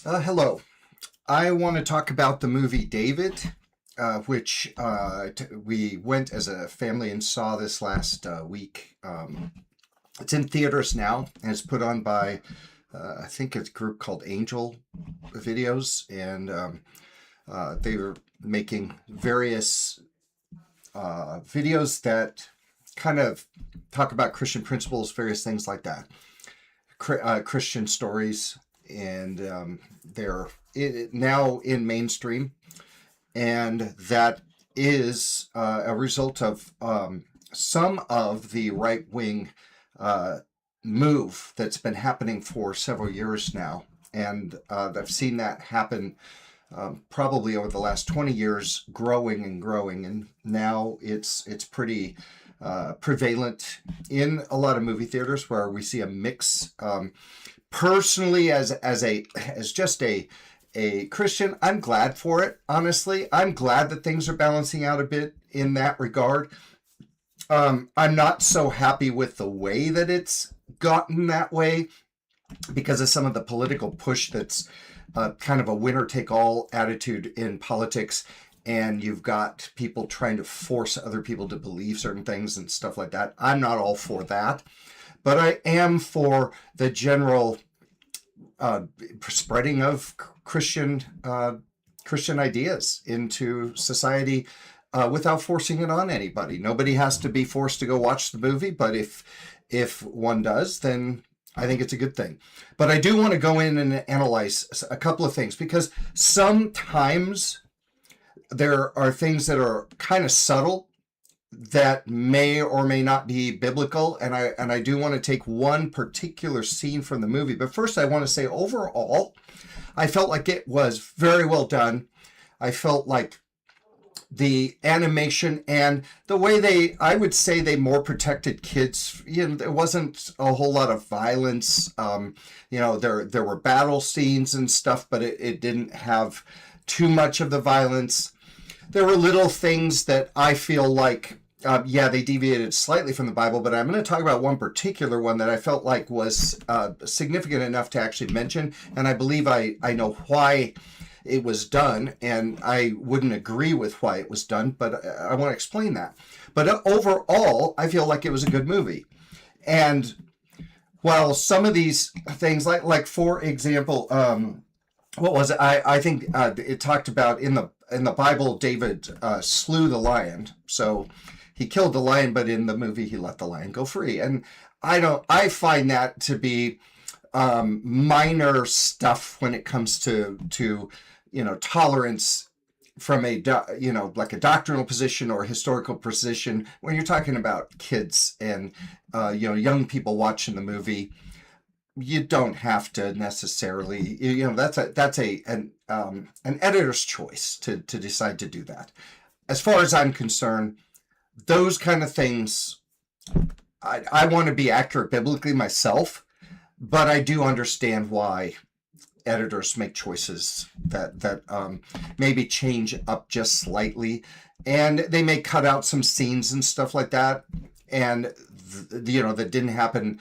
Hello. I want to talk about the movie David, which we went as a family and saw this last week. It's in theaters now, and it's put on by, I think, a group called Angel Videos, and they were making various videos that kind of talk about Christian principles, various things like that, Christian stories, and they're now in mainstream, and that is a result of some of the right wing uh, move that's been happening for several years now. And I've seen that happen probably over the last 20 years, growing and growing. And now it's pretty prevalent in a lot of movie theaters where we see a mix. Personally, as just a Christian, I'm glad for it. Honestly, I'm glad that things are balancing out a bit in that regard. I'm not so happy with the way that it's gotten that way because of some of the political push that's kind of a winner take all attitude in politics. And you've got people trying to force other people to believe certain things and stuff like that. I'm not all for that, but I am for the general uh, spreading of Christian ideas into society without forcing it on anybody. Nobody has to be forced to go watch the movie, but if one does, then I think it's a good thing. But I do want to go in and analyze a couple of things because sometimes there are things that are kind of subtle that may or may not be biblical, and I do want to take one particular scene from the movie. But first I want to say overall I felt like it was very well done. I felt like the animation and the way I would say they more protected kids. There wasn't a whole lot of violence. There were battle scenes and stuff, but it didn't have too much of the violence. There were little things that I feel like, they deviated slightly from the Bible, but I'm going to talk about one particular one that I felt like was significant enough to actually mention, and I believe I know why it was done, and I wouldn't agree with why it was done, but I want to explain that. But overall, I feel like it was a good movie. And while some of these things, like for example, what was it? I think it talked about in the Bible, David slew the lion, so he killed the lion, but in the movie, he let the lion go free. And I find that to be minor stuff when it comes to tolerance from like a doctrinal position or a historical position when you're talking about kids and young people watching the movie. You don't have to necessarily, that's an editor's choice to decide to do that. As far as I'm concerned, those kind of things, I want to be accurate biblically myself, but I do understand why editors make choices that maybe change up just slightly, and they may cut out some scenes and stuff like that, and that didn't happen.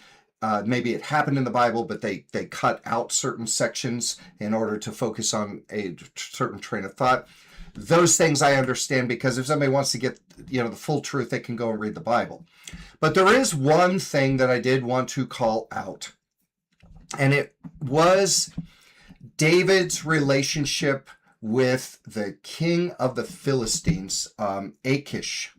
Maybe it happened in the Bible, but they cut out certain sections in order to focus on a certain train of thought. Those things I understand because if somebody wants to get the full truth, they can go and read the Bible. But there is one thing that I did want to call out, and it was David's relationship with the king of the Philistines, Achish.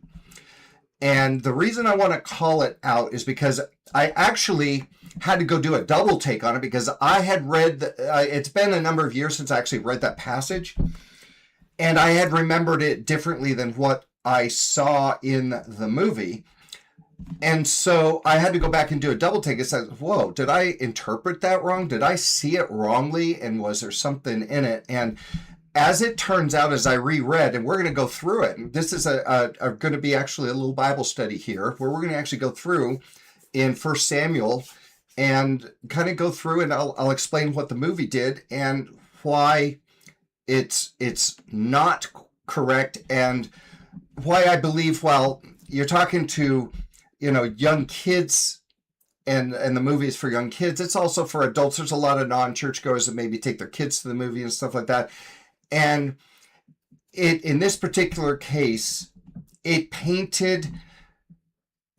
And the reason I want to call it out is because I actually had to go do a double take on it because I had read, it's been a number of years since I actually read that passage, and I had remembered it differently than what I saw in the movie. And so I had to go back and do a double take. It says, whoa, did I interpret that wrong? Did I see it wrongly? And was there something in it? And as it turns out, as I reread, and we're going to go through it, and this is going to be actually a little Bible study here, where we're going to actually go through in First Samuel and kind of go through, and I'll explain what the movie did and why it's not correct, and why I believe, while you're talking to young kids and the movie is for young kids. It's also for adults. There's a lot of non-churchgoers that maybe take their kids to the movie and stuff like that. And in this particular case, it painted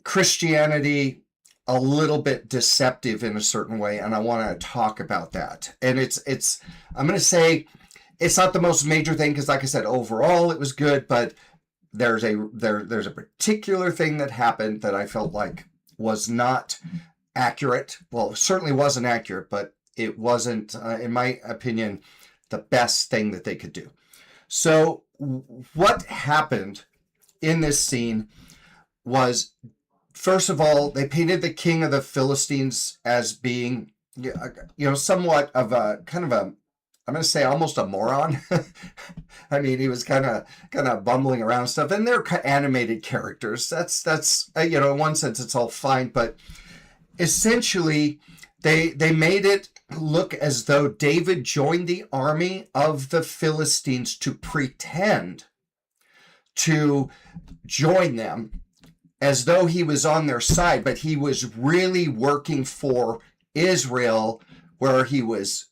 Christianity a little bit deceptive in a certain way, and I want to talk about that. And I'm going to say it's not the most major thing, because like I said, overall it was good, but there's a particular thing that happened that I felt like was not accurate. Well, it certainly wasn't accurate, but it wasn't, in my opinion, the best thing that they could do. So what happened in this scene was, first of all, they painted the king of the Philistines as being, somewhat of a kind of a, I'm going to say almost a moron. I mean, he was kind of bumbling around stuff, and they're animated characters. That's in one sense it's all fine, but essentially they made it look as though David joined the army of the Philistines to pretend to join them, as though he was on their side, but he was really working for Israel, where he was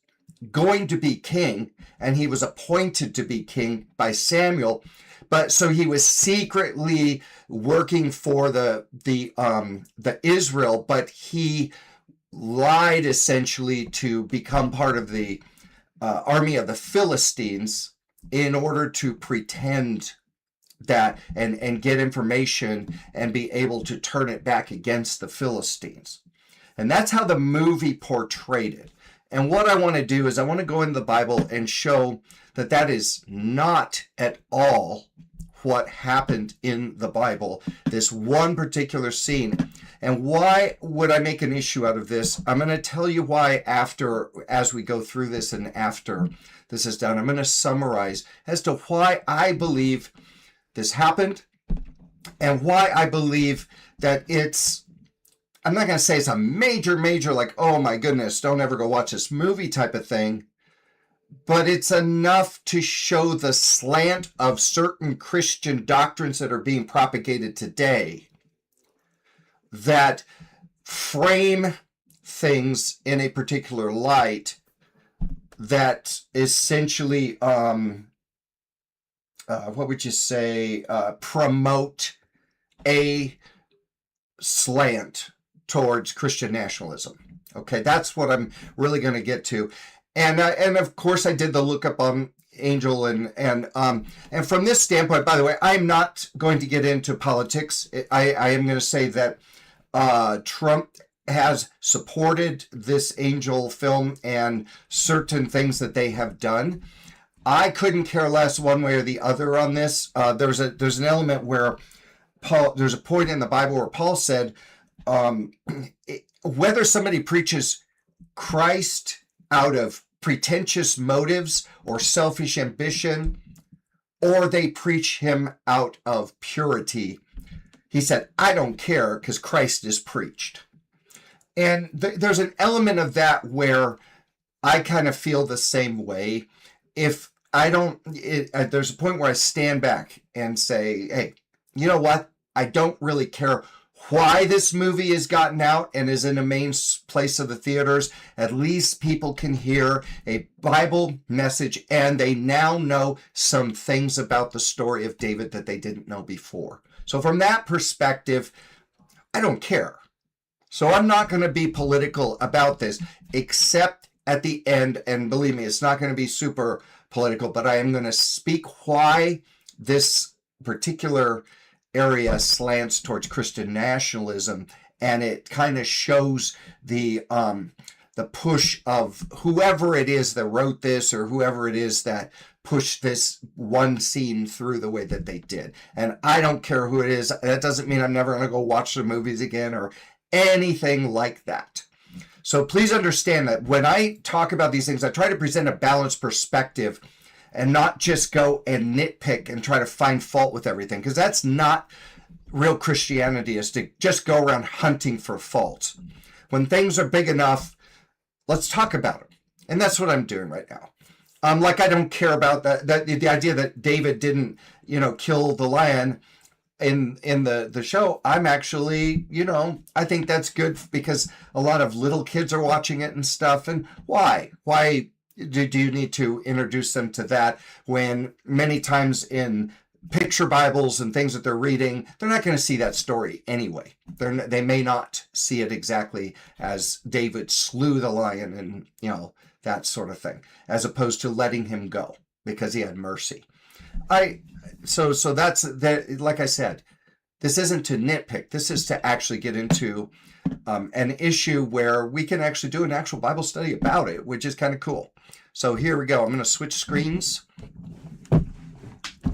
going to be king, and he was appointed to be king by Samuel. But so he was secretly working for the Israel, but he lied essentially to become part of the army of the Philistines in order to pretend that and get information and be able to turn it back against the Philistines. And that's how the movie portrayed it. And what I want to do is I want to go into the Bible and show that that is not at all what happened in the Bible, this one particular scene. And why would I make an issue out of this? I'm going to tell you why as we go through this and after this is done. I'm going to summarize as to why I believe this happened and why I believe that I'm not going to say it's a major, like, oh my goodness, don't ever go watch this movie type of thing, but it's enough to show the slant of certain Christian doctrines that are being propagated today that frame things in a particular light that essentially, what would you say, promote a slant towards Christian nationalism. Okay, that's what I'm really going to get to. And of course I did the lookup on Angel and from this standpoint, by the way, I'm not going to get into politics. I am going to say that Trump has supported this Angel film and certain things that they have done. I couldn't care less one way or the other on this. There's an element where there's a point in the Bible where Paul said, whether somebody preaches Christ out of pretentious motives or selfish ambition, or they preach him out of purity, he said, I don't care, because Christ is preached. And there's an element of that where I kind of feel the same way. If I don't, there's a point where I stand back and say, hey, you know what? I don't really care why this movie has gotten out and is in a main place of the theaters. At least people can hear a Bible message, and they now know some things about the story of David that they didn't know before. So from that perspective, I don't care. So I'm not going to be political about this, except at the end, and believe me, it's not going to be super political, but I am going to speak why this particular area slants towards Christian nationalism, and it kind of shows the push of whoever it is that wrote this, or whoever it is that pushed this one scene through the way that they did. And I don't care who it is. That doesn't mean I'm never going to go watch the movies again or anything like that. So please understand that when I talk about these things, I try to present a balanced perspective and not just go and nitpick and try to find fault with everything, because that's not real Christianity, is to just go around hunting for faults. When things are big enough, let's talk about them. And that's what I'm doing right now. Like, I don't care about that the idea that David didn't, kill the lion. in the show, I'm actually, I think that's good because a lot of little kids are watching it and stuff. And why do you need to introduce them to that when many times in picture Bibles and things that they're reading, they're not going to see that story anyway. They may not see it exactly as David slew the lion and, that sort of thing, as opposed to letting him go because he had mercy. So that's that. Like I said, this isn't to nitpick. This is to actually get into an issue where we can actually do an actual Bible study about it, which is kind of cool. So here we go. I'm going to switch screens.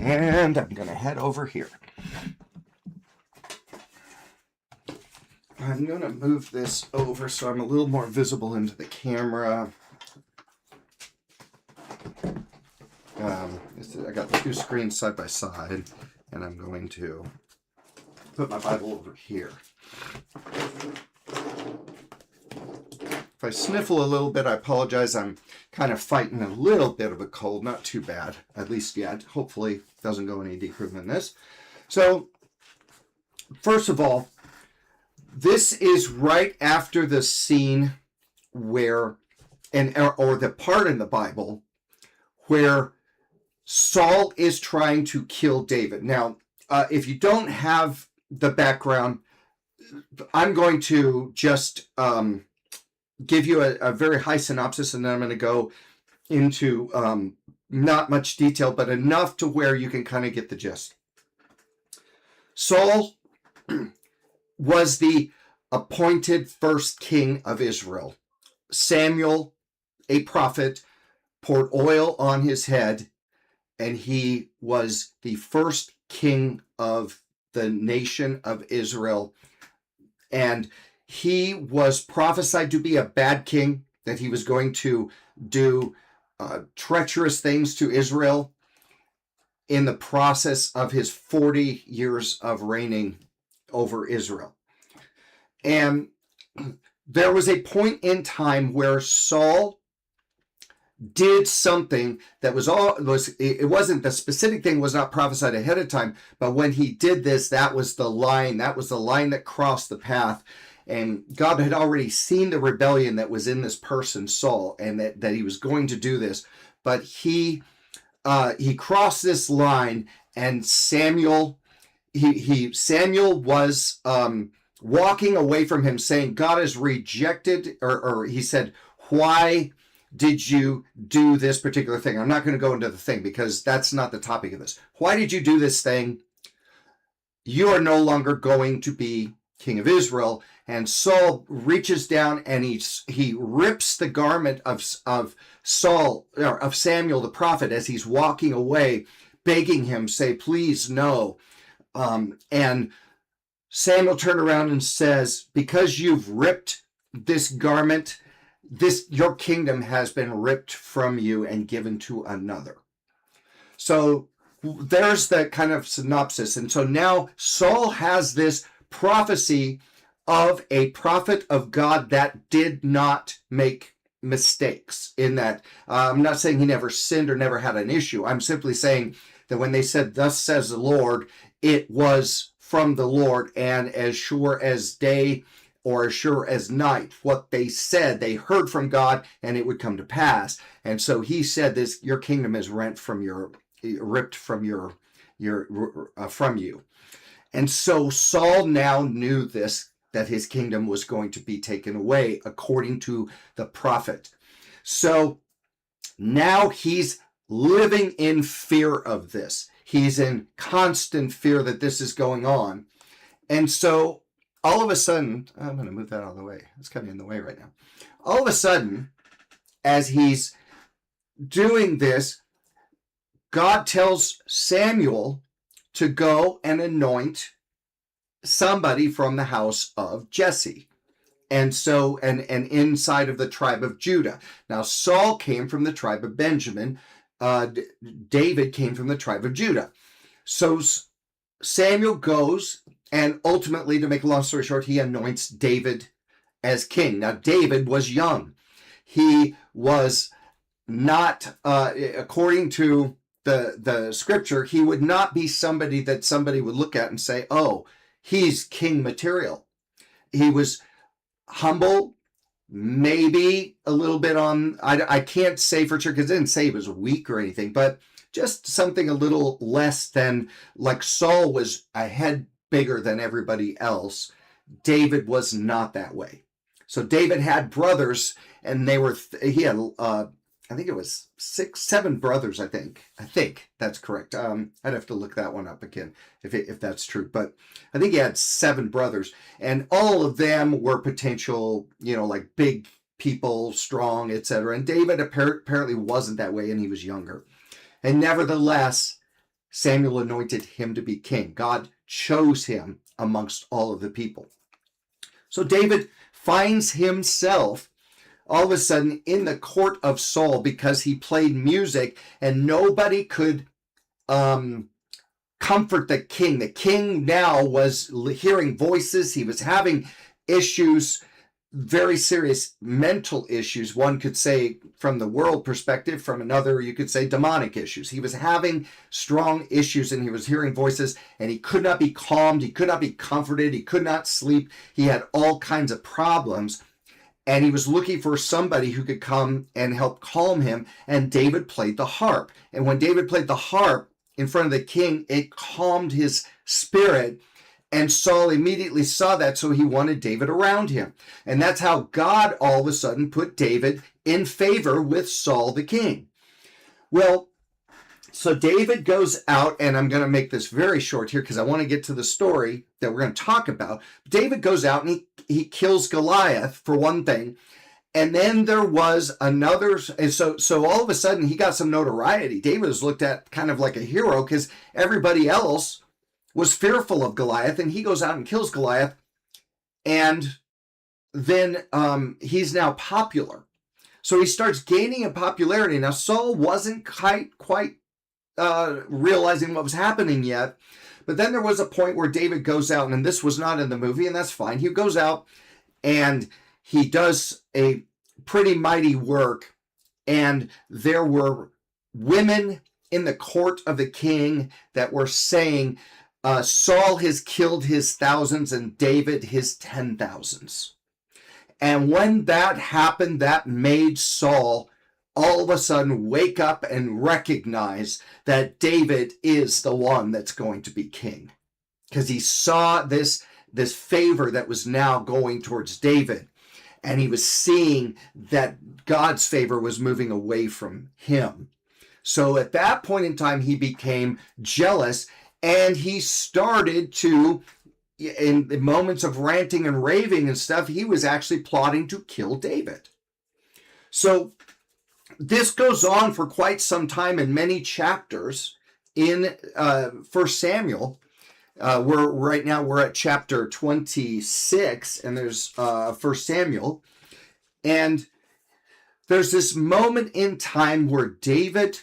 And I'm going to head over here. I'm going to move this over so I'm a little more visible into the camera. I got two screens side by side, and I'm going to put my Bible over here. If I sniffle a little bit, I apologize. I'm kind of fighting a little bit of a cold. Not too bad, at least yet. Hopefully it doesn't go any deeper than this. So, first of all, this is right after the scene where, or the part in the Bible where Saul is trying to kill David. Now, if you don't have the background, I'm going to just give you a very high synopsis, and then I'm going to go into not much detail, but enough to where you can kind of get the gist. Saul was the appointed first king of Israel. Samuel, a prophet, poured oil on his head, and he was the first king of the nation of Israel. And he was prophesied to be a bad king, that he was going to do treacherous things to Israel in the process of his 40 years of reigning over Israel. And there was a point in time where Saul did something that it wasn't, the specific thing was not prophesied ahead of time, but when he did this, that was the line that crossed the path. And God had already seen the rebellion that was in this person, Saul, and that he was going to do this. But he crossed this line, and Samuel was walking away from him, saying, God has rejected, or he said, why did you do this particular thing? I'm not going to go into the thing because that's not the topic of this. Why did you do this thing? You are no longer going to be king of Israel. And Saul reaches down and he rips the garment of Saul, or of Samuel the prophet, as he's walking away, begging him, say, please, no. And Samuel turned around and says, because you've ripped this garment, your kingdom has been ripped from you and given to another. So there's the kind of synopsis. And so now Saul has this prophecy of a prophet of God that did not make mistakes in that. I'm not saying he never sinned or never had an issue. I'm simply saying that when they said, thus says the Lord, it was from the Lord, and as sure as day or as sure as night, what they said, they heard from God, and it would come to pass. And so he said, this, your kingdom is ripped from you. And so Saul now knew this, that his kingdom was going to be taken away according to the prophet. So now he's living in fear of this. He's in constant fear that this is going on. And so all of a sudden, I'm going to move that out of the way. It's kind of in the way right now. All of a sudden, as he's doing this, God tells Samuel to go and anoint somebody from the house of Jesse. And so, and inside of the tribe of Judah. Now, Saul came from the tribe of Benjamin. David came from the tribe of Judah. So Samuel goes, and ultimately, to make a long story short, he anoints David as king. Now, David was young. He was not, according to the scripture, he would not be somebody that somebody would look at and say, oh, he's king material. He was humble, maybe a little bit on, I can't say for sure because it didn't say he was weak or anything, but just something a little less than, like Saul was a head bigger than everybody else. David was not that way. So David had brothers, and he had, I think it was 7 brothers, I think that's correct. I'd have to look that one up again if that's true. But I think he had 7 brothers, and all of them were potential, like big people, strong, etc. And David apparently wasn't that way, and he was younger. And nevertheless, Samuel anointed him to be king. God chose him amongst all of the people. So David finds himself all of a sudden in the court of Saul because he played music and nobody could comfort the king. The king now was hearing voices. He was having issues, very serious mental issues. One could say from the world perspective, from another, you could say demonic issues. He was having strong issues and he was hearing voices and he could not be calmed. He could not be comforted. He could not sleep. He had all kinds of problems. And he was looking for somebody who could come and help calm him. And David played the harp. And when David played the harp in front of the king, it calmed his spirit. And Saul immediately saw that, so he wanted David around him. And that's how God all of a sudden put David in favor with Saul the king. Well, so David goes out, and I'm going to make this very short here because I want to get to the story that we're going to talk about. David goes out and he kills Goliath, for one thing. And then there was another, and so all of a sudden he got some notoriety. David was looked at kind of like a hero because everybody else was fearful of Goliath, and he goes out and kills Goliath. And then he's now popular. So he starts gaining in popularity. Now, Saul wasn't quite realizing what was happening yet. But then there was a point where David goes out, and this was not in the movie, and that's fine. He goes out and he does a pretty mighty work. And there were women in the court of the king that were saying, Saul has killed his thousands and David his 10,000s. And when that happened, that made Saul all of a sudden wake up and recognize that David is the one that's going to be king. Because he saw this favor that was now going towards David. And he was seeing that God's favor was moving away from him. So at that point in time, he became jealous, and he started to, in the moments of ranting and raving and stuff, he was actually plotting to kill David. So this goes on for quite some time in many chapters in 1 Samuel. We're at chapter 26, and there's 1 Samuel. And there's this moment in time where David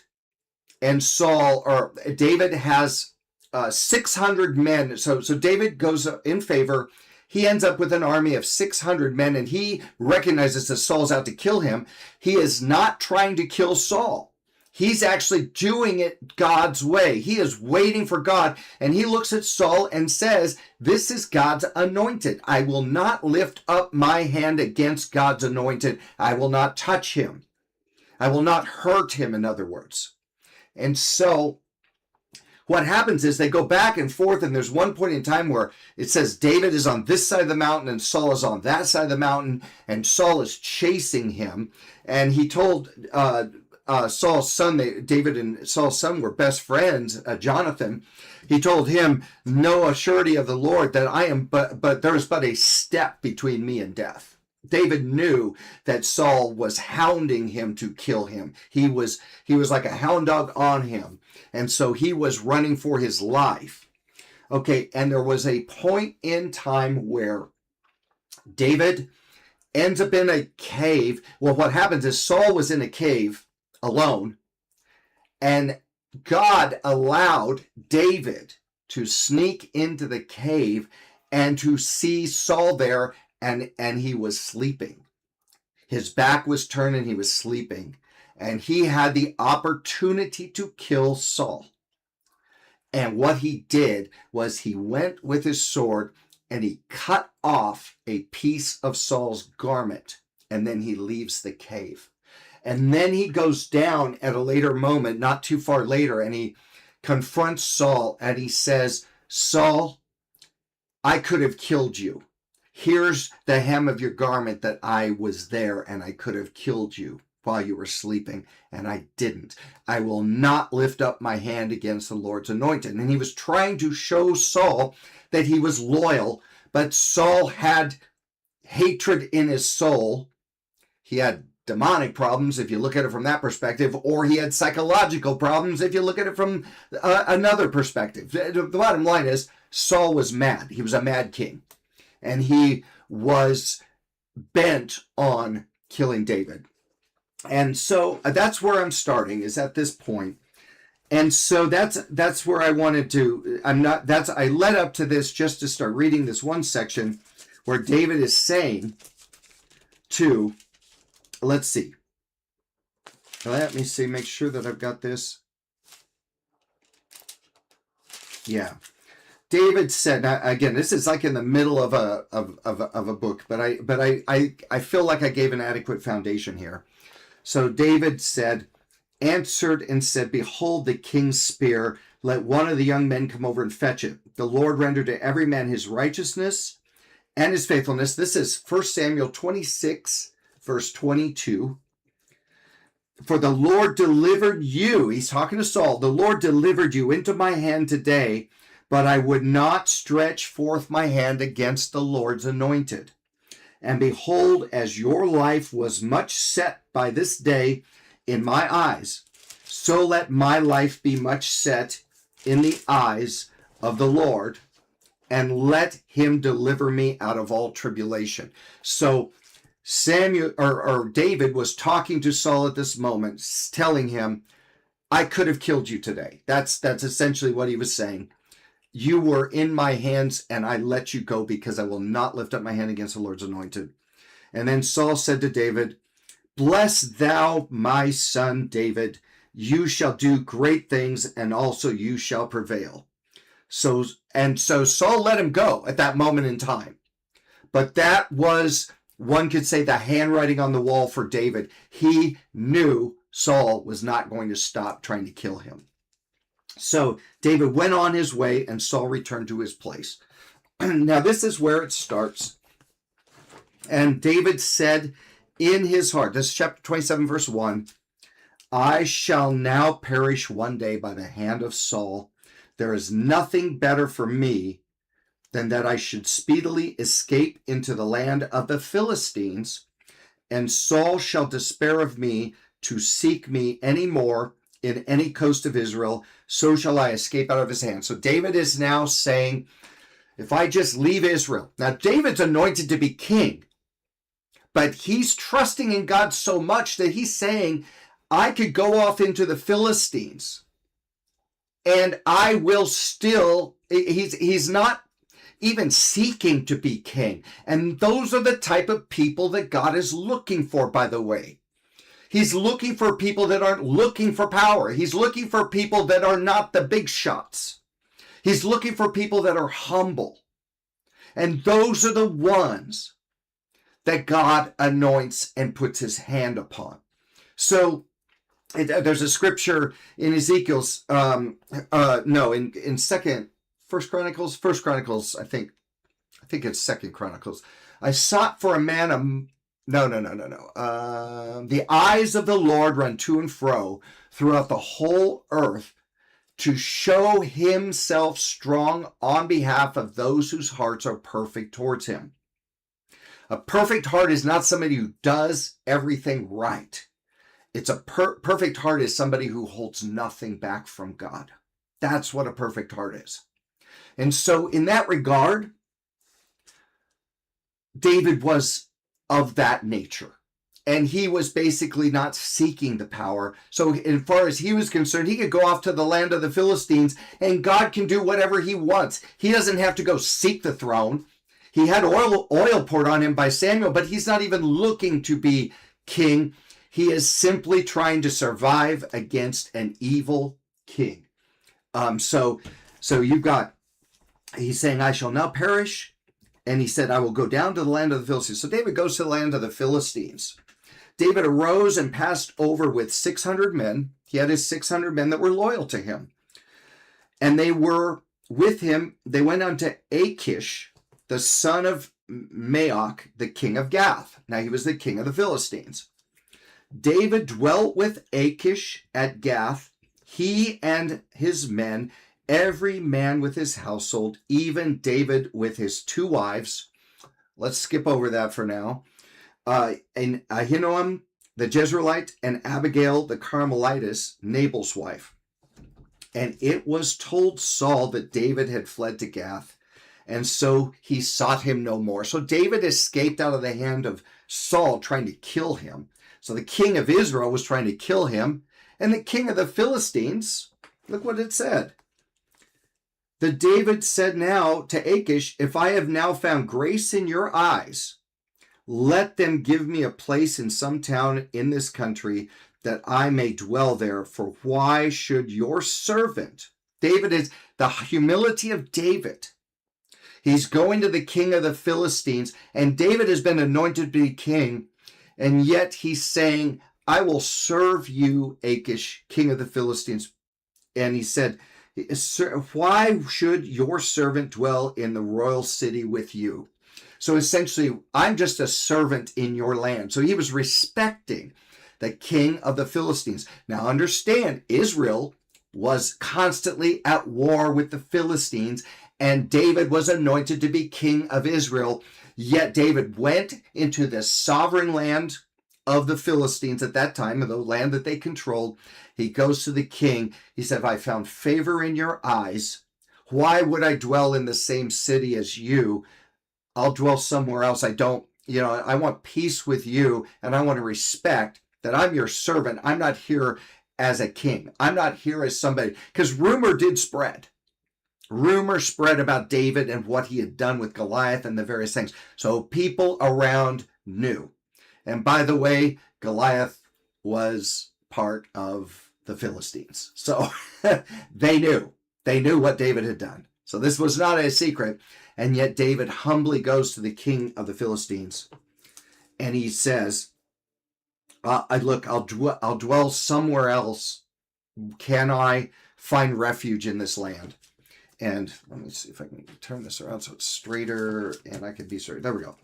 and Saul, or David has 600 men. So David goes in favor. He ends up with an army of 600 men, and he recognizes that Saul's out to kill him. He is not trying to kill Saul. He's actually doing it God's way. He is waiting for God, and he looks at Saul and says, this is God's anointed. I will not lift up my hand against God's anointed. I will not touch him. I will not hurt him, in other words. And so what happens is they go back and forth, and there's one point in time where it says David is on this side of the mountain and Saul is on that side of the mountain, and Saul is chasing him. And he told Saul's son, David and Saul's son were best friends, Jonathan. He told him, know a surety of the Lord that I am, but there is but a step between me and death. David knew that Saul was hounding him to kill him. He was like a hound dog on him. And so he was running for his life. Okay, and there was a point in time where David ends up in a cave. Well, what happens is Saul was in a cave alone, and God allowed David to sneak into the cave and to see Saul there, and he was sleeping. His back was turned and he was sleeping. and he had the opportunity to kill Saul. And what he did was he went with his sword and he cut off a piece of Saul's garment, and then he leaves the cave. And then he goes down at a later moment, not too far later, and he confronts Saul and he says, Saul, I could have killed you. Here's the hem of your garment that I was there and I could have killed you while you were sleeping, and I didn't. I will not lift up my hand against the Lord's anointed. And he was trying to show Saul that he was loyal, but Saul had hatred in his soul. He had demonic problems, if you look at it from that perspective, or he had psychological problems, if you look at it from another perspective. The bottom line is, Saul was mad. He was a mad king, and he was bent on killing David. And so that's where I'm starting, is at this point. And so that's where I wanted to, I led up to this just to start reading this one section where David is saying to, let's see. Let me see, make sure that I've got this. Yeah. David said, now again, this is like in the middle of a book, but I feel like I gave an adequate foundation here. So David answered and said, behold the king's spear. Let one of the young men come over and fetch it. The Lord rendered to every man his righteousness and his faithfulness. This is 1 Samuel 26, verse 22. For the Lord delivered you, he's talking to Saul, the Lord delivered you into my hand today, but I would not stretch forth my hand against the Lord's anointed. And behold, as your life was much set by this day in my eyes, so let my life be much set in the eyes of the Lord, and let him deliver me out of all tribulation. So Samuel or David was talking to Saul at this moment, telling him, I could have killed you today. That's essentially what he was saying. You were in my hands, and I let you go because I will not lift up my hand against the Lord's anointed. And then Saul said to David, bless thou my son David. You shall do great things, and also you shall prevail. So Saul let him go at that moment in time. But that was, one could say, the handwriting on the wall for David. He knew Saul was not going to stop trying to kill him. So David went on his way, and Saul returned to his place. Now this is where it starts. And David said in his heart, this is chapter 27, verse 1, I shall now perish one day by the hand of Saul. There is nothing better for me than that I should speedily escape into the land of the Philistines, and Saul shall despair of me to seek me any more in any coast of Israel, so shall I escape out of his hand. So David is now saying, if I just leave Israel. Now David's anointed to be king, but he's trusting in God so much that he's saying, I could go off into the Philistines and I will still, he's not even seeking to be king. And those are the type of people that God is looking for, by the way. He's looking for people that aren't looking for power. He's looking for people that are not the big shots. He's looking for people that are humble. And those are the ones that God anoints and puts his hand upon. So there's a scripture in Ezekiel's, in First Chronicles, I think it's Second Chronicles. I sought for a man, the eyes of the Lord run to and fro throughout the whole earth to show himself strong on behalf of those whose hearts are perfect towards him. A perfect heart is not somebody who does everything right. It's a perfect heart is somebody who holds nothing back from God. That's what a perfect heart is. And so in that regard, David was of that nature. And he was basically not seeking the power. So as far as he was concerned, he could go off to the land of the Philistines and God can do whatever he wants. He doesn't have to go seek the throne. He had oil poured on him by Samuel, but he's not even looking to be king. He is simply trying to survive against an evil king. So you've got, he's saying, I shall now perish. And he said, I will go down to the land of the Philistines. So David goes to the land of the Philistines. David arose and passed over with 600 men. He had his 600 men that were loyal to him. And they were with him. They went unto Achish, the son of Maoch, the king of Gath. Now he was the king of the Philistines. David dwelt with Achish at Gath, he and his men, every man with his household, even David with his 2 wives. Let's skip over that for now. And Ahinoam the Jezreelite, and Abigail the Carmelitess, Nabal's wife. And it was told Saul that David had fled to Gath, and so he sought him no more. So David escaped out of the hand of Saul trying to kill him. So the king of Israel was trying to kill him, and the king of the Philistines, look what it said. That David said now to Achish, if I have now found grace in your eyes, let them give me a place in some town in this country that I may dwell there. For why should your servant, David is the humility of David. He's going to the king of the Philistines, and David has been anointed to be king, and yet he's saying, I will serve you, Achish, king of the Philistines. And he said, why should your servant dwell in the royal city with you? So essentially, I'm just a servant in your land. So he was respecting the king of the Philistines. Now understand, Israel was constantly at war with the Philistines, and David was anointed to be king of Israel. Yet David went into the sovereign land of the Philistines at that time, the land that they controlled. He goes to the king. He said, if I found favor in your eyes, why would I dwell in the same city as you? I'll dwell somewhere else. I want peace with you, and I want to respect that I'm your servant. I'm not here as a king. I'm not here as somebody, because rumor did spread. Rumor spread about David and what he had done with Goliath and the various things. So people around knew. And by the way, Goliath was part of the Philistines. So they knew what David had done. So this was not a secret. And yet David humbly goes to the king of the Philistines, and he says, I'll dwell somewhere else. Can I find refuge in this land? And let me see if I can turn this around so it's straighter and I can be straight. There we go.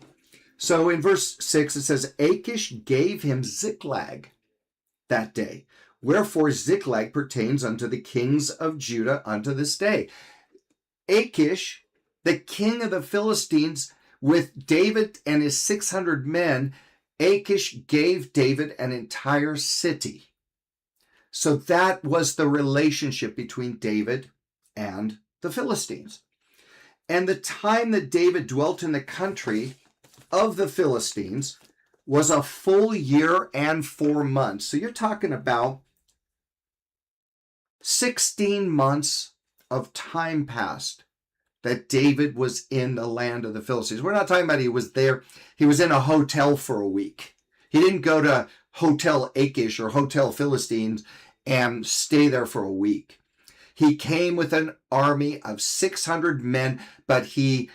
So in verse 6, it says, Achish gave him Ziklag that day. Wherefore Ziklag pertains unto the kings of Judah unto this day. Achish, the king of the Philistines, with David and his 600 men, Achish gave David an entire city. So that was the relationship between David and the Philistines. And the time that David dwelt in the country of the Philistines was a full year and 4 months. So you're talking about 16 months of time passed that David was in the land of the Philistines. We're not talking about he was there. He was in a hotel for a week. He didn't go to Hotel Achish or Hotel Philistines and stay there for a week. He came with an army of 600 men, but he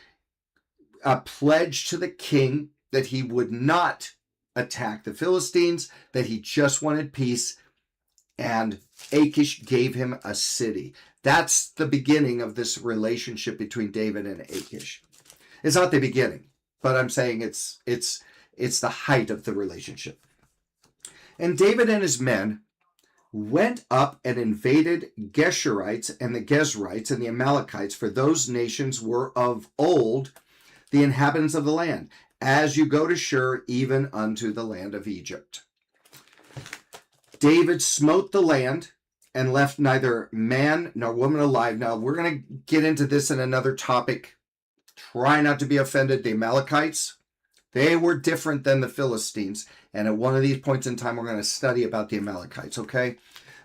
pledged to the king that he would not attack the Philistines, that he just wanted peace, and Achish gave him a city. That's the beginning of this relationship between David and Achish. It's not the beginning, but I'm saying it's the height of the relationship. And David and his men went up and invaded Geshurites and the Gezrites and the Amalekites, for those nations were of old the inhabitants of the land, as you go to Shur, even unto the land of Egypt. David smote the land and left neither man nor woman alive. Now, we're going to get into this in another topic. Try not to be offended. The Amalekites, they were different than the Philistines. And at one of these points in time, we're going to study about the Amalekites, okay?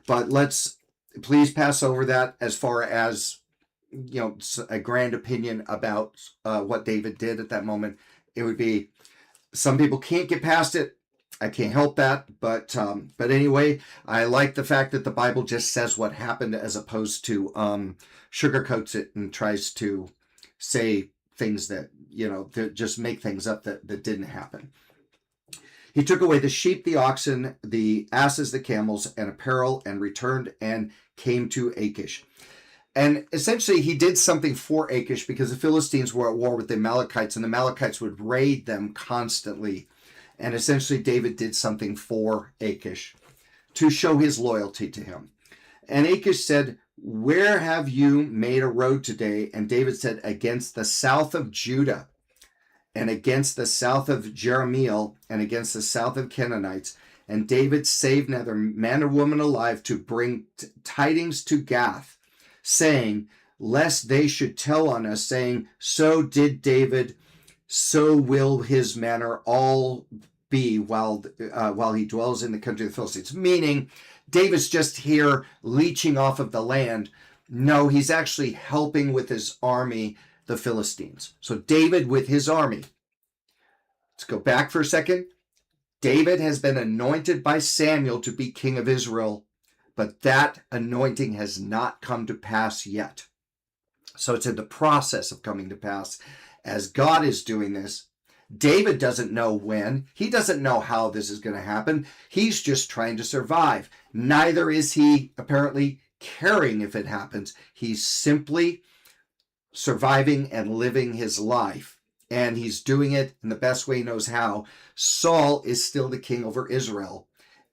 But let's please pass over that as far as, a grand opinion about what David did at that moment. It would be, some people can't get past it. I can't help that, but anyway, I like the fact that the Bible just says what happened as opposed to sugarcoats it and tries to say things that, that just make things up that didn't happen. He took away the sheep, the oxen, the asses, the camels, and apparel, and returned and came to Achish. And essentially, he did something for Achish because the Philistines were at war with the Amalekites, and the Amalekites would raid them constantly. And essentially, David did something for Achish to show his loyalty to him. And Achish said, "Where have you made a road today?" And David said, "Against the south of Judah, and against the south of Jerahmeel, and against the south of Canaanites." And David saved neither man nor woman alive to bring tidings to Gath, saying, lest they should tell on us, saying, so did David, so will his manner all be while he dwells in the country of the Philistines. Meaning, David's just here leeching off of the land. No, he's actually helping with his army, the Philistines. So David with his army. Let's go back for a second. David has been anointed by Samuel to be king of Israel, but that anointing has not come to pass yet. So it's in the process of coming to pass as God is doing this. David doesn't know when. He doesn't know how this is going to happen. He's just trying to survive. Neither is he apparently caring if it happens. He's simply surviving and living his life. And he's doing it in the best way he knows how. Saul is still the king over Israel.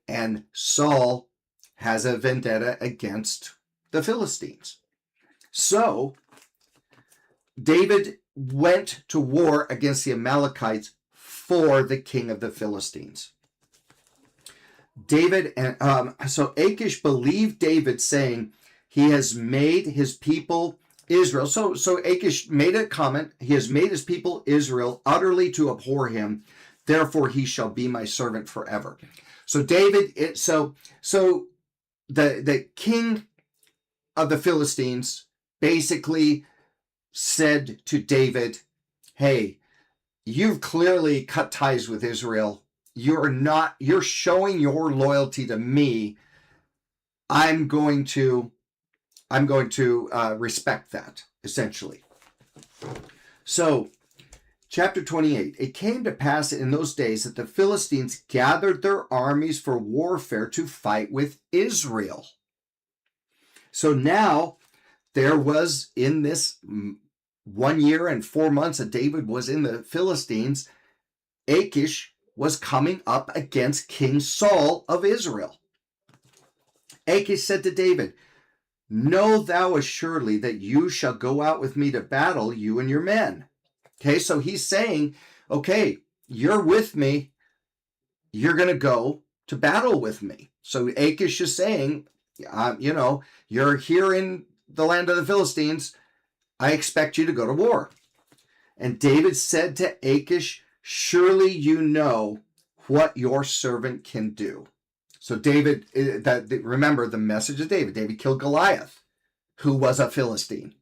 And Saul has a vendetta against the Philistines. So David went to war against the Amalekites for the king of the Philistines. So Achish believed David, saying, he has made his people Israel. So Achish made a comment. He has made his people Israel utterly to abhor him. Therefore, he shall be my servant forever. So David, the king of the Philistines basically said to David, hey, you've clearly cut ties with Israel. You're showing your loyalty to me. I'm going to respect that, essentially. So, chapter 28, it came to pass in those days that the Philistines gathered their armies for warfare to fight with Israel. So now there was, in this 1 year and 4 months that David was in the Philistines, Achish was coming up against King Saul of Israel. Achish said to David, know thou assuredly that you shall go out with me to battle, you and your men. Okay, so he's saying, okay, you're with me. You're going to go to battle with me. So Achish is saying, you're here in the land of the Philistines. I expect you to go to war. And David said to Achish, surely you know what your servant can do. So David, remember the message of David. David killed Goliath, who was a Philistine.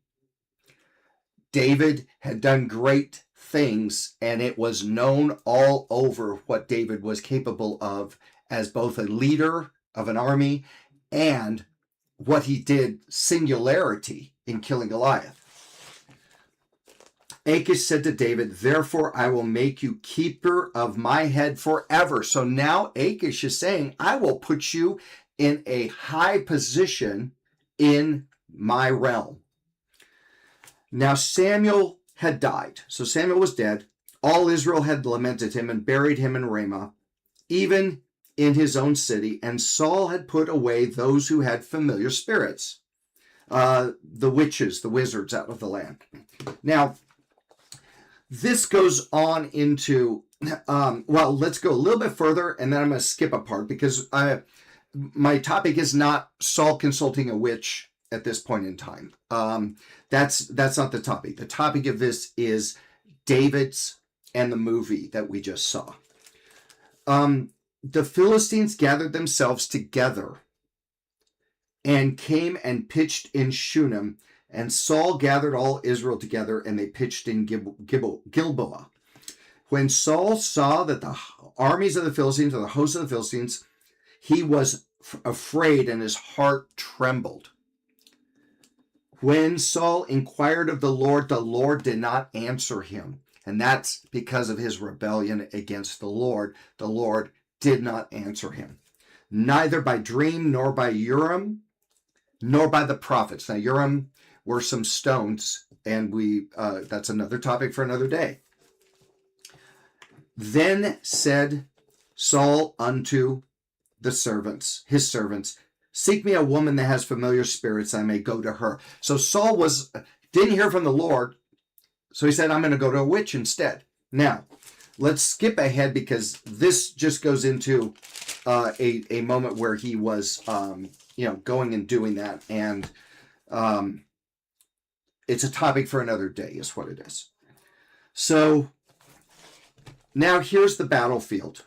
David had done great things, and it was known all over what David was capable of as both a leader of an army and what he did singularity in killing Goliath. Achish said to David, therefore I will make you keeper of my head forever. So now Achish is saying, I will put you in a high position in my realm. Now Samuel had died. So Samuel was dead. All Israel had lamented him and buried him in Ramah, even in his own city. And Saul had put away those who had familiar spirits, the witches, the wizards out of the land. Now, this goes on into, let's go a little bit further, and then I'm going to skip a part because my topic is not Saul consulting a witch at this point in time. That's not the topic. The topic of this is David's and the movie that we just saw. The Philistines gathered themselves together and came and pitched in Shunem. And Saul gathered all Israel together, and they pitched in Gilboa. When Saul saw that the armies of the Philistines, or the hosts of the Philistines, he was afraid and his heart trembled. When Saul inquired of the Lord did not answer him. And that's because of his rebellion against the Lord. The Lord did not answer him. Neither by dream, nor by Urim, nor by the prophets. Now, Urim were some stones, and that's another topic for another day. Then said Saul unto his servants, seek me a woman that has familiar spirits, I may go to her. So Saul didn't hear from the Lord, so he said, I'm going to go to a witch instead. Now, let's skip ahead because this just goes into a moment where he was, going and doing that, and it's a topic for another day, is what it is. So now here's the battlefield,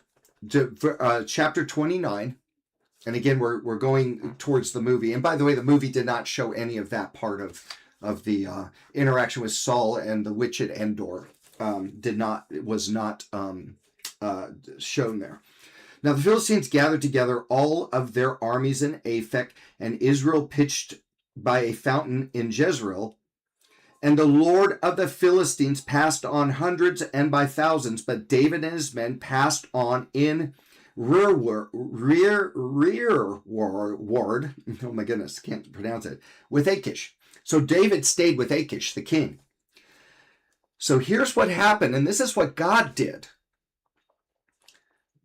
chapter 29. And again, we're going towards the movie. And by the way, the movie did not show any of that part of the interaction with Saul and the witch at Endor. Was not shown there. Now the Philistines gathered together all of their armies in Aphek, and Israel pitched by a fountain in Jezreel. And the Lord of the Philistines passed on hundreds and by thousands, but David and his men passed on in rearward. Oh my goodness, can't pronounce it. With Achish. So David stayed with Achish, the king. So here's what happened, and this is what God did.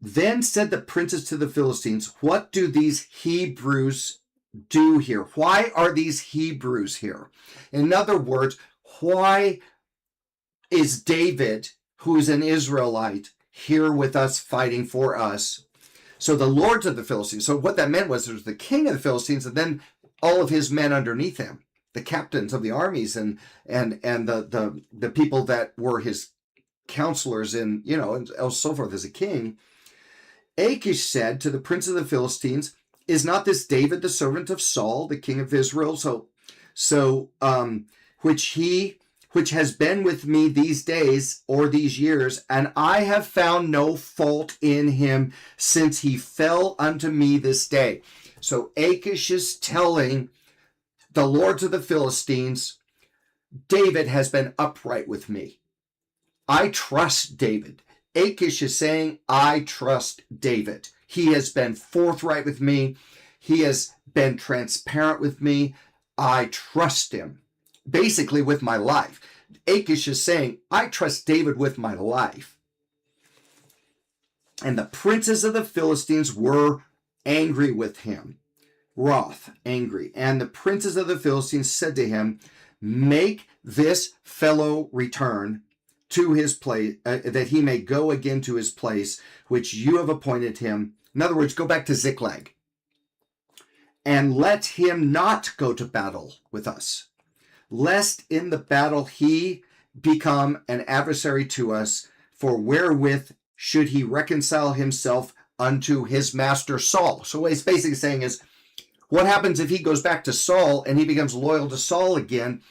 Then said the princes to the Philistines, what do these Hebrews do here? Why are these Hebrews here? In other words, why is David, who's an Israelite, here with us fighting for us? So the lords of the Philistines. So what that meant was there was the king of the Philistines, and then all of his men underneath him, the captains of the armies, and the people that were his counselors, and so forth as a king. Achish said to the prince of the Philistines, is not this David the servant of Saul, the king of Israel? Which has been with me these days or these years, and I have found no fault in him since he fell unto me this day. So Achish is telling the lords of the Philistines, David has been upright with me. I trust David. Achish is saying, I trust David. He has been forthright with me. He has been transparent with me. I trust him. Basically with my life. Achish is saying, I trust David with my life. And the princes of the Philistines were angry with him. Wroth, angry. And the princes of the Philistines said to him, make this fellow return to his place, that he may go again to his place, which you have appointed him. In other words, go back to Ziklag. And let him not go to battle with us, lest in the battle he become an adversary to us, for wherewith should he reconcile himself unto his master Saul. So what he's basically saying is, what happens if he goes back to Saul and he becomes loyal to Saul again?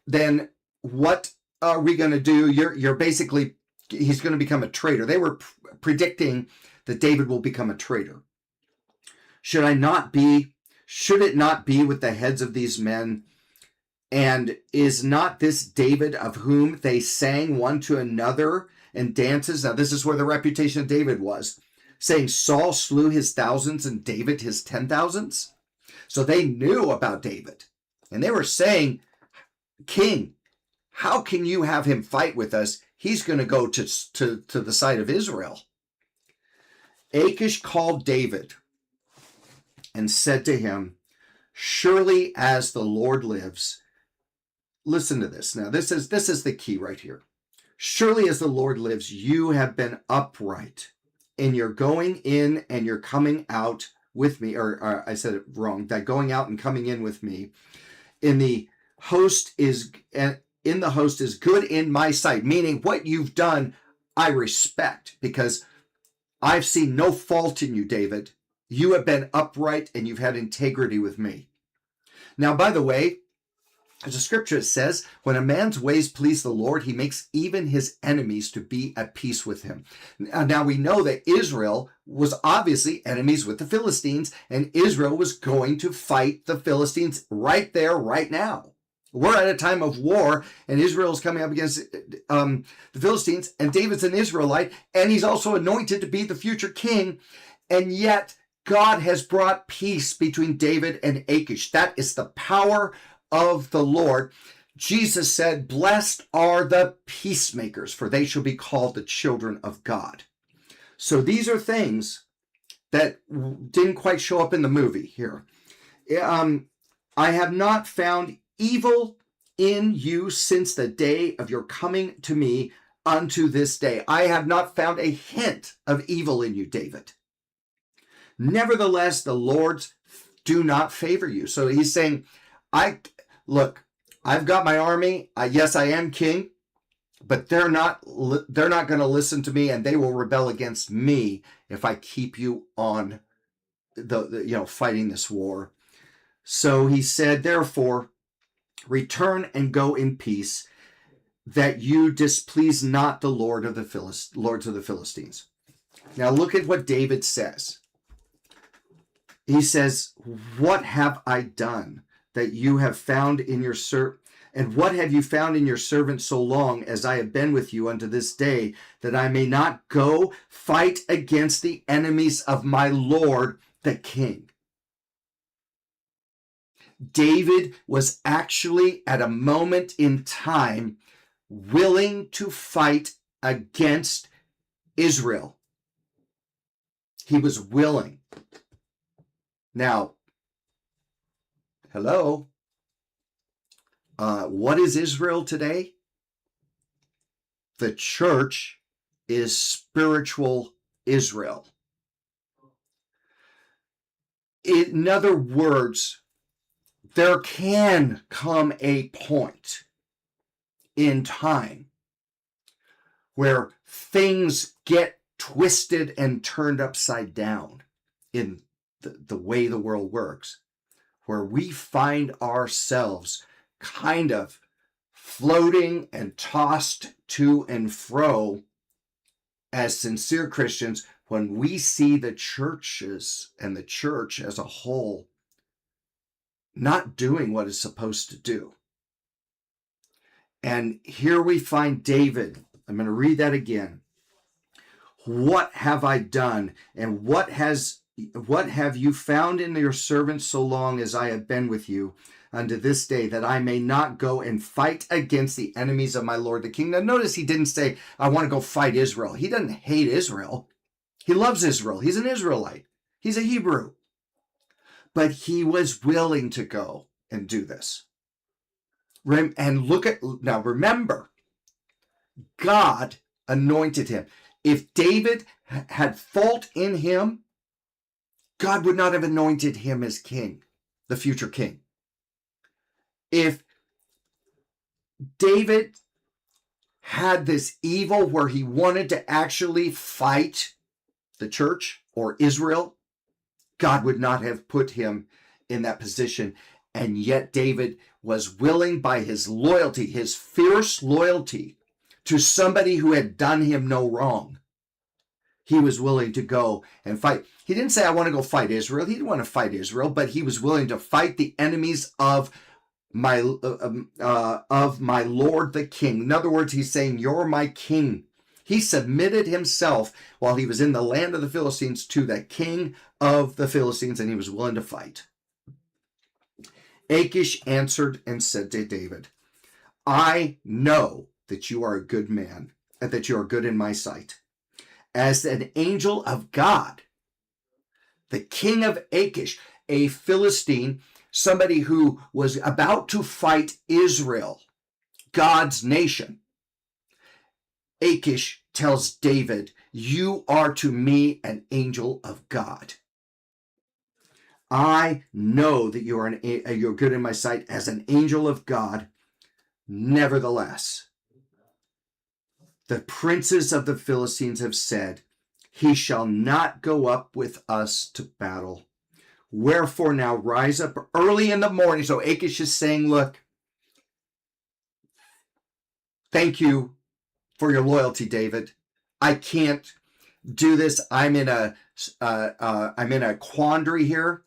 Then what are we going to do? You're basically, he's going to become a traitor. They were predicting that David will become a traitor. Should it not be with the heads of these men? And is not this David of whom they sang one to another and dances? Now this is where the reputation of David was, saying Saul slew his thousands and David his 10,000s. So they knew about David, and they were saying, King, how can you have him fight with us? He's going to go to the side of Israel. Achish called David and said to him, surely as the Lord lives. Listen to this. Now, this is the key right here. Surely as the Lord lives, you have been upright in your going in and your coming out with me. Or I said it wrong. That going out and coming in with me in the host is good in my sight. Meaning what you've done, I respect, because I've seen no fault in you, David. You have been upright and you've had integrity with me. Now, by the way, There's a scripture that says, when a man's ways please the Lord, he makes even his enemies to be at peace with him. Now we know that Israel was obviously enemies with the Philistines, and Israel was going to fight the Philistines right there, right now. We're at a time of war, and Israel's coming up against the Philistines, and David's an Israelite, and he's also anointed to be the future king, and yet God has brought peace between David and Achish. That is the power of the Lord. Jesus said, blessed are the peacemakers, for they shall be called the children of God. So these are things that didn't quite show up in the movie here. I have not found evil in you since the day of your coming to me unto this day. I have not found a hint of evil in you, David. Nevertheless, the Lords do not favor you. So he's saying, Look, I've got my army. Yes, I am king, but they're not going to listen to me, and they will rebel against me if I keep you on the fighting this war. So he said, therefore, return and go in peace, that you displease not the lords of the Philistines. Now look at what David says. He says, what have I done that you have found in your servant? And what have you found in your servant so long as I have been with you unto this day, that I may not go fight against the enemies of my Lord the king? David was actually at a moment in time willing to fight against Israel. He was willing. Now, hello. What is Israel today? The church is spiritual Israel. In other words, there can come a point in time where things get twisted and turned upside down in the way the world works, where we find ourselves kind of floating and tossed to and fro as sincere Christians when we see the churches and the church as a whole not doing what it's supposed to do. And here we find David. I'm going to read that again. What have I done, and what have you found in your servant so long as I have been with you unto this day, that I may not go and fight against the enemies of my Lord the king? Now notice he didn't say, I want to go fight Israel. He doesn't hate Israel. He loves Israel. He's an Israelite. He's a Hebrew. But he was willing to go and do this. And now remember, God anointed him. If David had fault in him, God would not have anointed him as king, the future king. If David had this evil where he wanted to actually fight the church or Israel, God would not have put him in that position. And yet David was willing, by his loyalty, his fierce loyalty to somebody who had done him no wrong, he was willing to go and fight. He didn't say, I want to go fight Israel. He didn't want to fight Israel, but he was willing to fight the enemies of my Lord the king. In other words, he's saying, you're my king. He submitted himself while he was in the land of the Philistines to the king of the Philistines, and he was willing to fight. Achish answered and said to David, I know that you are a good man, and that you are good in my sight. As an angel of God, the king of Achish, a Philistine, somebody who was about to fight Israel, God's nation. Achish tells David, you are to me an angel of God. I know that you're good in my sight as an angel of God. Nevertheless, the princes of the Philistines have said, he shall not go up with us to battle. Wherefore now rise up early in the morning. So Achish is saying, look, Thank you for your loyalty, David. I can't do this. I'm in a quandary here.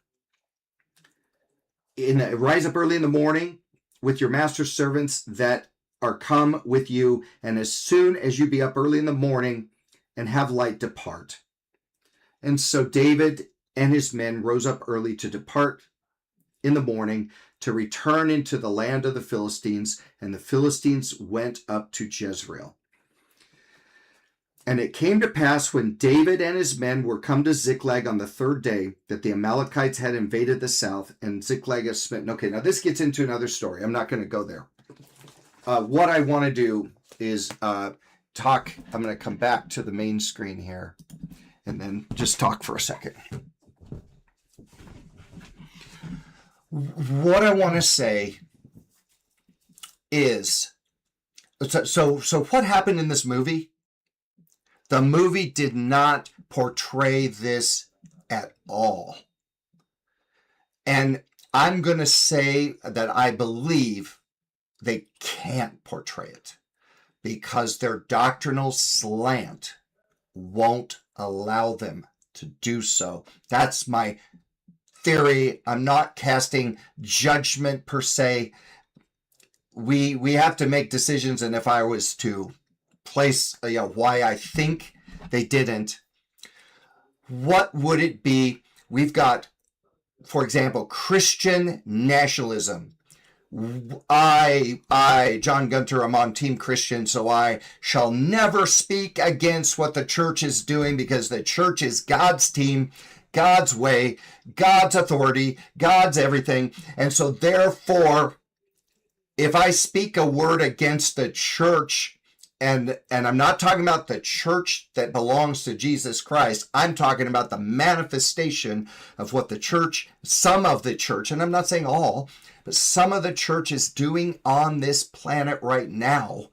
Rise up early in the morning with your master's servants that are come with you, and as soon as you be up early in the morning and have light, depart. And so David and his men rose up early to depart in the morning to return into the land of the Philistines, and the Philistines went up to Jezreel. And it came to pass when David and his men were come to Ziklag on the third day that the Amalekites had invaded the south, and Ziklag is smitten. Okay, now this gets into another story. I'm not going to go there. What I want to do is talk. I'm going to come back to the main screen here and then just talk for a second. What I want to say is, so what happened in this movie? The movie did not portray this at all. And I'm going to say that I believe they can't portray it because their doctrinal slant won't allow them to do so. That's my theory. I'm not casting judgment per se. We have to make decisions, and if I was to place why I think they didn't, what would it be? We've got, for example, Christian nationalism. I, John Gunter, I'm on Team Christian, so I shall never speak against what the church is doing because the church is God's team, God's way, God's authority, God's everything. And so therefore, if I speak a word against the church, and I'm not talking about the church that belongs to Jesus Christ, I'm talking about the manifestation of what the church, some of the church, and I'm not saying all, but some of the church is doing on this planet right now.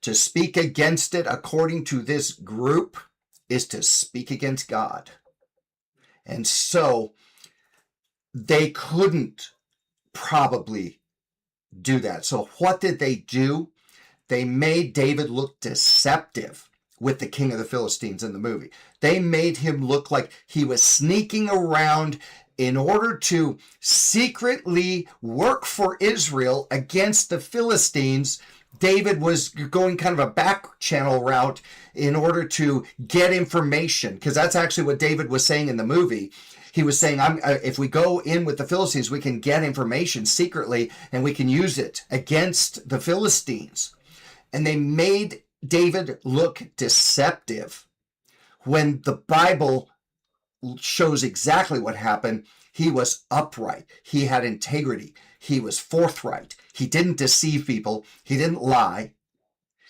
To speak against it, according to this group, is to speak against God. And so they couldn't probably do that. So what did they do? They made David look deceptive with the king of the Philistines in the movie. They made him look like he was sneaking around in order to secretly work for Israel against the Philistines. David was going kind of a back channel route in order to get information, because that's actually what David was saying in the movie. He was saying, if we go in with the Philistines, we can get information secretly and we can use it against the Philistines. And they made David look deceptive when the Bible shows exactly what happened. He was upright. He had integrity. He was forthright. He didn't deceive people. He didn't lie.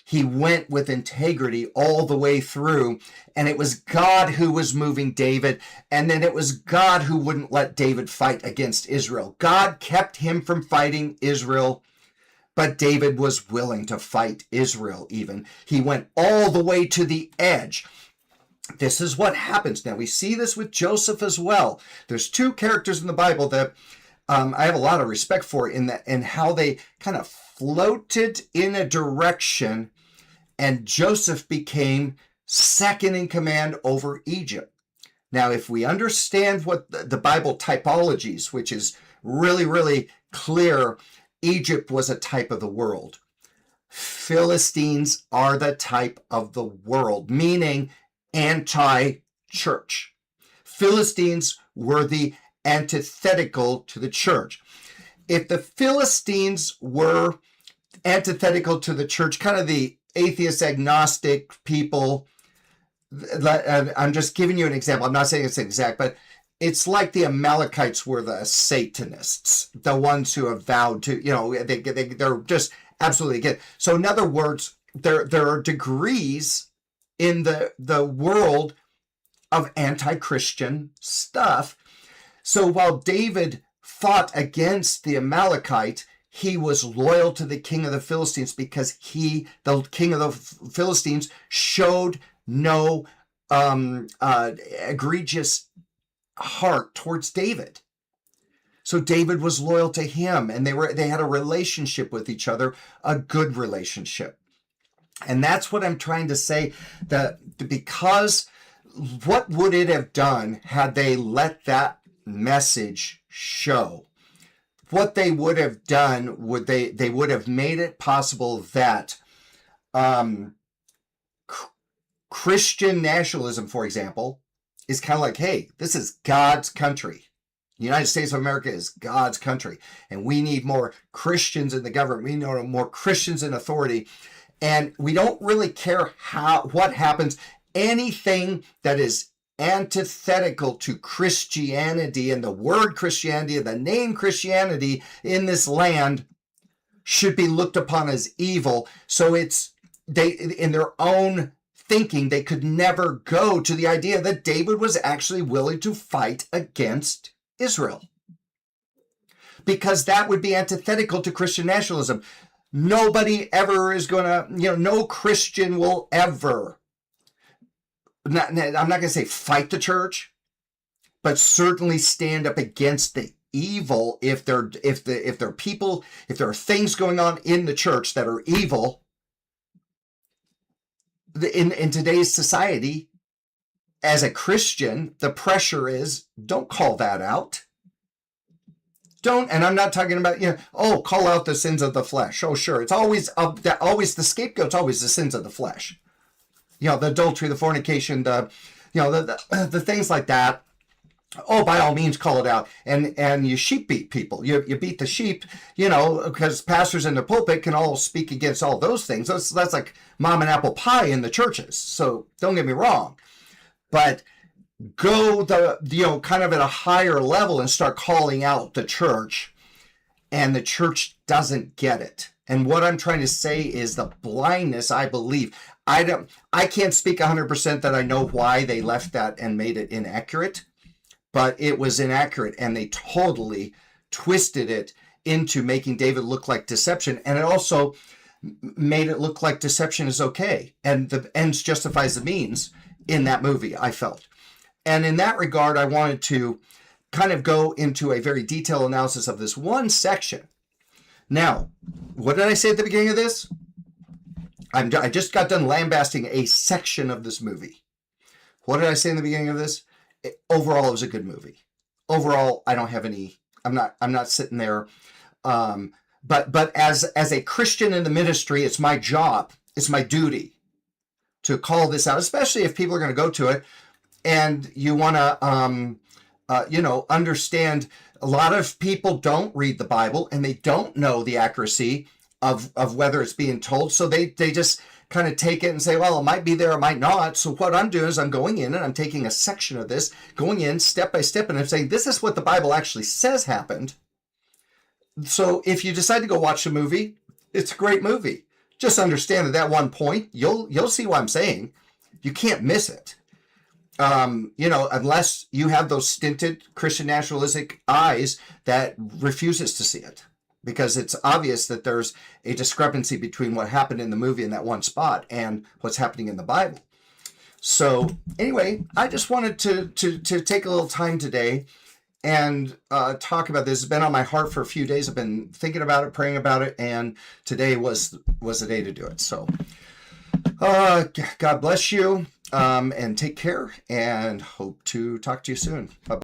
He went with integrity all the way through. And it was God who was moving David. And then it was God who wouldn't let David fight against Israel. God kept him from fighting Israel. But David was willing to fight Israel even. He went all the way to the edge. This is what happens. Now, we see this with Joseph as well. There's two characters in the Bible that I have a lot of respect for in how they kind of floated in a direction, and Joseph became second in command over Egypt. Now, if we understand what the Bible typologies, which is really, really clear, Egypt was a type of the world. Philistines are the type of the world, meaning anti-church. Philistines were the antithetical to the church. If the Philistines were antithetical to the church, kind of the atheist agnostic people, I'm just giving you an example. I'm not saying it's exact, but it's like the Amalekites were the Satanists, the ones who have vowed to, they're just absolutely good. So in other words, there are degrees in the world of anti-Christian stuff. So while David fought against the Amalekite, he was loyal to the king of the Philistines because the king of the Philistines, showed no egregious heart towards David. So David was loyal to him, and they had a relationship with each other, a good relationship. And that's what I'm trying to say, that because what would it have done had they let that message show? What they would have done, they would have made it possible that Christian nationalism, for example, is kind of like, hey, this is God's country. The United States of America is God's country, and we need more Christians in the government. We need more Christians in authority. And we don't really care what happens. Anything that is antithetical to Christianity and the word Christianity and the name Christianity in this land should be looked upon as evil. So they, in their own thinking, they could never go to the idea that David was actually willing to fight against Israel, because that would be antithetical to Christian nationalism. Nobody ever is going to, no Christian will ever, I'm not going to say fight the church, but certainly stand up against the evil if there are things going on in the church that are evil. In today's society, as a Christian, the pressure is, don't call that out. Don't, and I'm not talking about, call out the sins of the flesh. Oh, sure. It's always the scapegoat's always the sins of the flesh. The adultery, the fornication, the things like that. Oh, by all means, call it out. And you sheep beat people. You beat the sheep, because pastors in the pulpit can all speak against all those things. That's like mom and apple pie in the churches. So don't get me wrong. But go kind of at a higher level and start calling out the church, and the church doesn't get it. And what I'm trying to say is the blindness, I believe. I can't speak 100% that I know why they left that and made it inaccurate, but it was inaccurate, and they totally twisted it into making David look like deception. And it also made it look like deception is okay, and the ends justifies the means in that movie, I felt. And in that regard, I wanted to kind of go into a very detailed analysis of this one section. Now, what did I say at the beginning of this? I just got done lambasting a section of this movie. What did I say in the beginning of this? Overall, it was a good movie. Overall, I don't have any, I'm not sitting there. But as a Christian in the ministry, it's my job, it's my duty to call this out, especially if people are going to go to it. And you want to, understand, a lot of people don't read the Bible, and they don't know the accuracy of whether it's being told. So they just kind of take it and say, well, it might be there, it might not. So what I'm doing is I'm going in and I'm taking a section of this, going in step by step, and I'm saying, this is what the Bible actually says happened. So if you decide to go watch the movie, it's a great movie. Just understand that one point, you'll see what I'm saying. You can't miss it. Unless you have those stinted Christian nationalistic eyes that refuses to see it, because it's obvious that there's a discrepancy between what happened in the movie in that one spot and what's happening in the Bible. So anyway, I just wanted to take a little time today and talk about this. It's been on my heart for a few days. I've been thinking about it, praying about it, and today was the day to do it. So God bless you. And take care, and hope to talk to you soon. Bye-bye.